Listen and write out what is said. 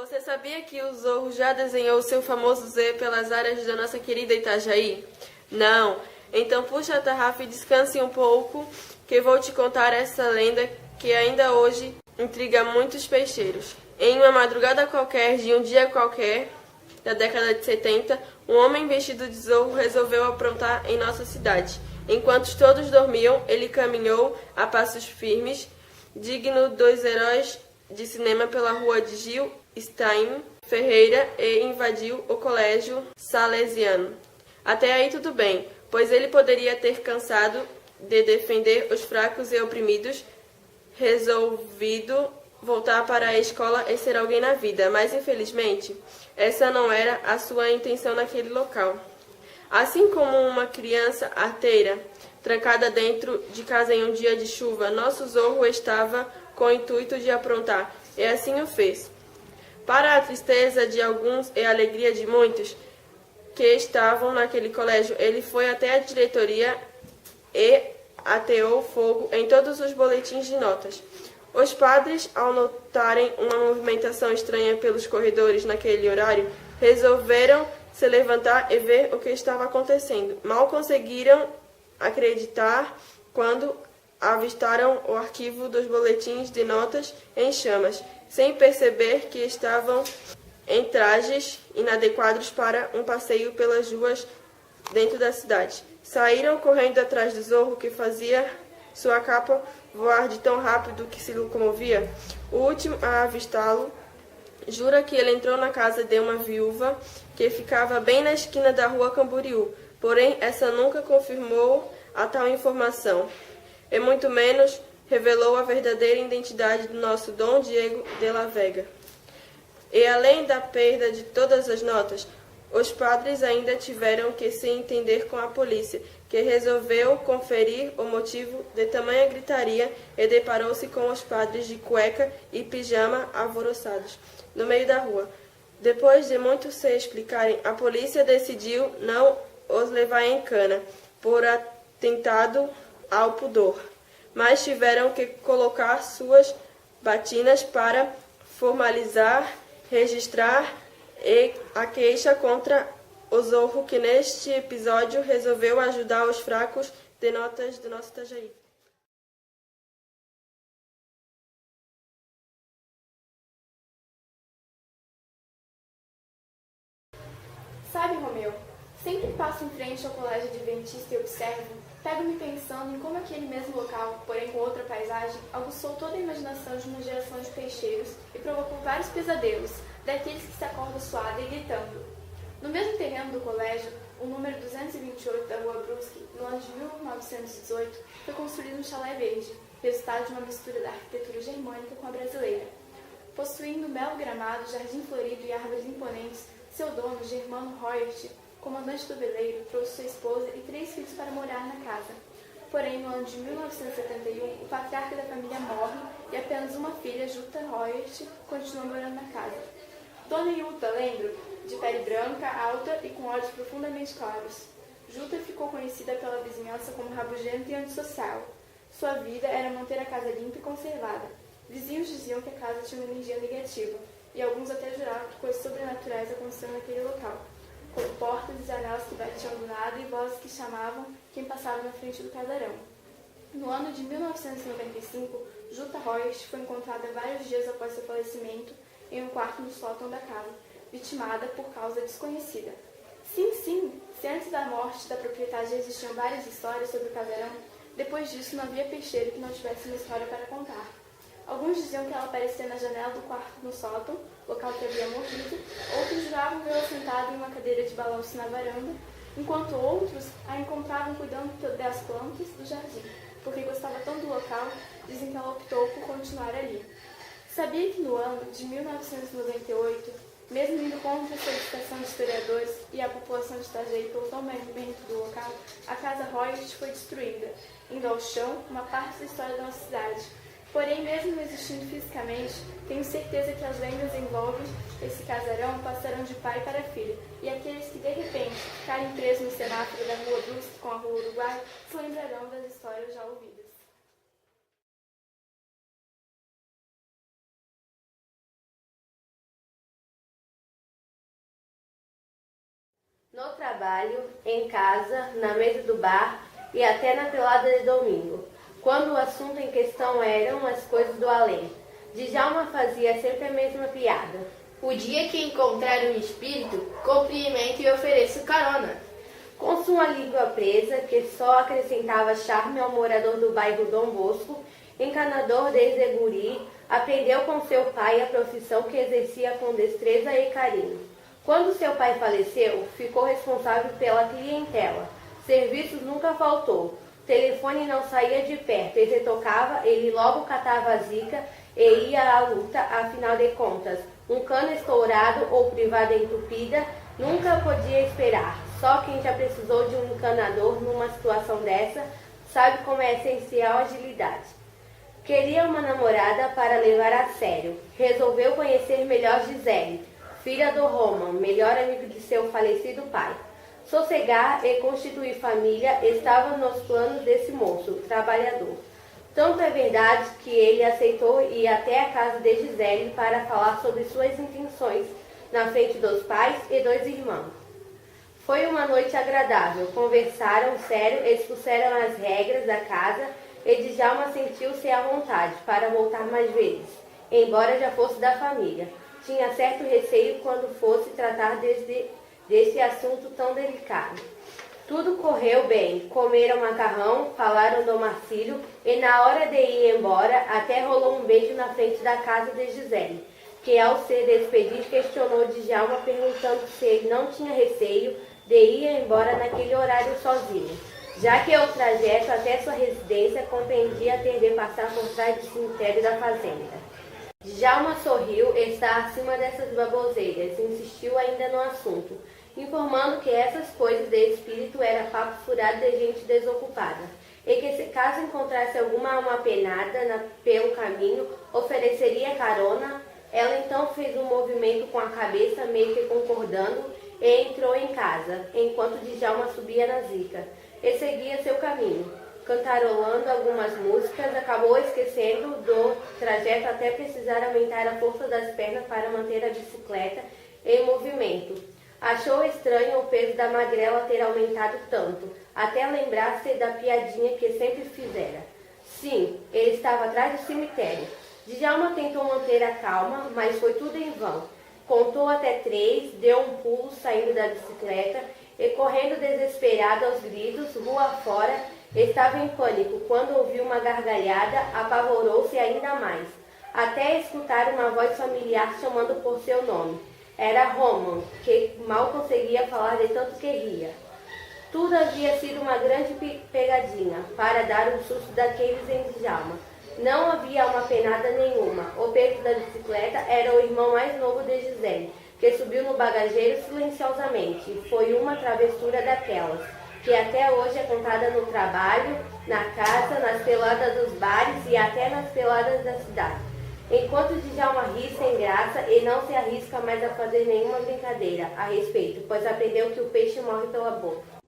Você sabia que o Zorro já desenhou seu famoso Z pelas áreas da nossa querida Itajaí? Não? Então puxa a tarrafa e descanse um pouco, que vou te contar essa lenda que ainda hoje intriga muitos peixeiros. Em uma madrugada qualquer, de um dia qualquer, da década de 70, um homem vestido de zorro resolveu aprontar em nossa cidade. Enquanto todos dormiam, ele caminhou a passos firmes, digno dos heróis de cinema, pela rua de Gil Stein Ferreira e invadiu o colégio salesiano. Até aí tudo bem, pois ele poderia ter cansado de defender os fracos e oprimidos, resolvido voltar para a escola e ser alguém na vida, mas infelizmente essa não era a sua intenção naquele local. Assim como uma criança arteira, trancada dentro de casa em um dia de chuva, nosso Zorro estava com o intuito de aprontar, e assim o fez. Para a tristeza de alguns e a alegria de muitos que estavam naquele colégio, ele foi até a diretoria e ateou fogo em todos os boletins de notas. Os padres, ao notarem uma movimentação estranha pelos corredores naquele horário, resolveram se levantar e ver o que estava acontecendo. Mal conseguiram acreditar quando avistaram o arquivo dos boletins de notas em chamas, sem perceber que estavam em trajes inadequados para um passeio pelas ruas dentro da cidade. Saíram correndo atrás do Zorro, que fazia sua capa voar de tão rápido que se locomovia. O último a avistá-lo jura que ele entrou na casa de uma viúva que ficava bem na esquina da rua Camboriú, porém essa nunca confirmou a tal informação, e muito menos revelou a verdadeira identidade do nosso Dom Diego de la Vega. E além da perda de todas as notas, os padres ainda tiveram que se entender com a polícia, que resolveu conferir o motivo de tamanha gritaria e deparou-se com os padres de cueca e pijama alvoroçados no meio da rua. Depois de muito se explicarem, a polícia decidiu não os levar em cana por atentado ao pudor, mas tiveram que colocar suas batinas para formalizar, registrar a queixa contra o Zorro, que neste episódio resolveu ajudar os fracos de notas do nosso Itajaí. Sabe, Romeu, sempre que passo em frente ao colégio adventista e observo, pego-me pensando em como aquele mesmo local, porém com outra paisagem, aguçou toda a imaginação de uma geração de peixeiros e provocou vários pesadelos, daqueles que se acordam suado e gritando. No mesmo terreno do colégio, o número 228 da Rua Brusque, no ano de 1918, foi construído um chalé verde, resultado de uma mistura da arquitetura germânica com a brasileira. Possuindo um belo gramado, jardim florido e árvores imponentes, seu dono, Germano Royert, comandante do veleiro, trouxe sua esposa e 3 filhos para morar na casa. Porém, no ano de 1971, o patriarca da família morre e apenas uma filha, Jutta Royert, continua morando na casa. Dona Jutta, lembro, de pele branca, alta e com olhos profundamente claros. Jutta ficou conhecida pela vizinhança como rabugenta e antissocial. Sua vida era manter a casa limpa e conservada. Vizinhos diziam que a casa tinha uma energia negativa, e alguns até juravam que coisas sobrenaturais aconteciam naquele local, como portas e janelas que batiam do nada e vozes que chamavam quem passava na frente do casarão. No ano de 1995, Jutta Royert foi encontrada vários dias após seu falecimento em um quarto no sótão da casa, vitimada por causa desconhecida. Sim, se antes da morte da proprietária já existiam várias histórias sobre o casarão, depois disso não havia peixeiro que não tivesse uma história para contar. Alguns diziam que ela aparecia na janela do quarto no sótão, local que havia morrido, outros juravam vê-la sentada em uma cadeira de balanço na varanda, enquanto outros a encontravam cuidando das plantas do jardim, porque gostava tanto do local, dizem que ela optou por continuar ali. Sabia que no ano de 1998, mesmo indo contra a solicitação de historiadores e a população de Itajaí pelo tombamento do local, a casa Royert foi destruída, indo ao chão uma parte da história da nossa cidade. Porém, mesmo não existindo fisicamente, tenho certeza que as lendas envolvem esse casarão passarão de pai para filho, e aqueles que de repente ficarem presos no semáforo da Rua Brusque com a Rua Uruguai se lembrarão das histórias já ouvidas. No trabalho, em casa, na mesa do bar e até na pelada de domingo, quando o assunto em questão eram as coisas do além. Djalma fazia sempre a mesma piada. O dia que encontrar um espírito, cumprimento e ofereço carona. Com sua língua presa, que só acrescentava charme ao morador do bairro Dom Bosco, encanador desde guri, aprendeu com seu pai a profissão que exercia com destreza e carinho. Quando seu pai faleceu, ficou responsável pela clientela. Serviços nunca faltou. O telefone não saía de perto, e se tocava, ele logo catava a zica e ia à luta, afinal de contas. Um cano estourado ou privada entupida nunca podia esperar. Só quem já precisou de um encanador numa situação dessa sabe como é essencial a agilidade. Queria uma namorada para levar a sério. Resolveu conhecer melhor Gisele, filha do Roman, melhor amigo de seu falecido pai. Sossegar e constituir família estava nos planos desse moço, trabalhador. Tanto é verdade que ele aceitou ir até a casa de Gisele para falar sobre suas intenções na frente dos pais e dos irmãos. Foi uma noite agradável, conversaram sério, expuseram as regras da casa e Djalma sentiu-se à vontade para voltar mais vezes, embora já fosse da família. Tinha certo receio quando fosse tratar desse assunto tão delicado. Tudo correu bem, comeram macarrão, falaram do Marcílio e na hora de ir embora até rolou um beijo na frente da casa de Gisele, que ao se despedir questionou Djalma perguntando se ele não tinha receio de ir embora naquele horário sozinho, já que o trajeto até sua residência compreendia ter de passar por trás do cemitério da fazenda. Djalma sorriu e está acima dessas baboseiras, insistiu ainda no assunto, informando que essas coisas de espírito era papo furado de gente desocupada, e que se caso encontrasse alguma alma penada pelo caminho, ofereceria carona. Ela então fez um movimento com a cabeça, meio que concordando, e entrou em casa, enquanto Djalma subia na zica, e seguia seu caminho. Cantarolando algumas músicas, acabou esquecendo do trajeto até precisar aumentar a força das pernas para manter a bicicleta em movimento. Achou estranho o peso da magrela ter aumentado tanto, até lembrar-se da piadinha que sempre fizera. Sim, ele estava atrás do cemitério. Djalma tentou manter a calma, mas foi tudo em vão. Contou até 3, deu um pulo saindo da bicicleta e, correndo desesperado aos gritos, rua fora, estava em pânico. Quando ouviu uma gargalhada, apavorou-se ainda mais, até escutar uma voz familiar chamando por seu nome. Era Roman, que mal conseguia falar de tanto que ria. Tudo havia sido uma grande pegadinha, para dar um susto daqueles em Djalma. Não havia alma penada nenhuma. O peso da bicicleta era o irmão mais novo de Gisele, que subiu no bagageiro silenciosamente. Foi uma travessura daquelas, que até hoje é contada no trabalho, na casa, nas peladas dos bares e até nas peladas da cidade. Enquanto Djalma ri sem graça e não se arrisca mais a fazer nenhuma brincadeira a respeito, pois aprendeu que o peixe morre pela boca.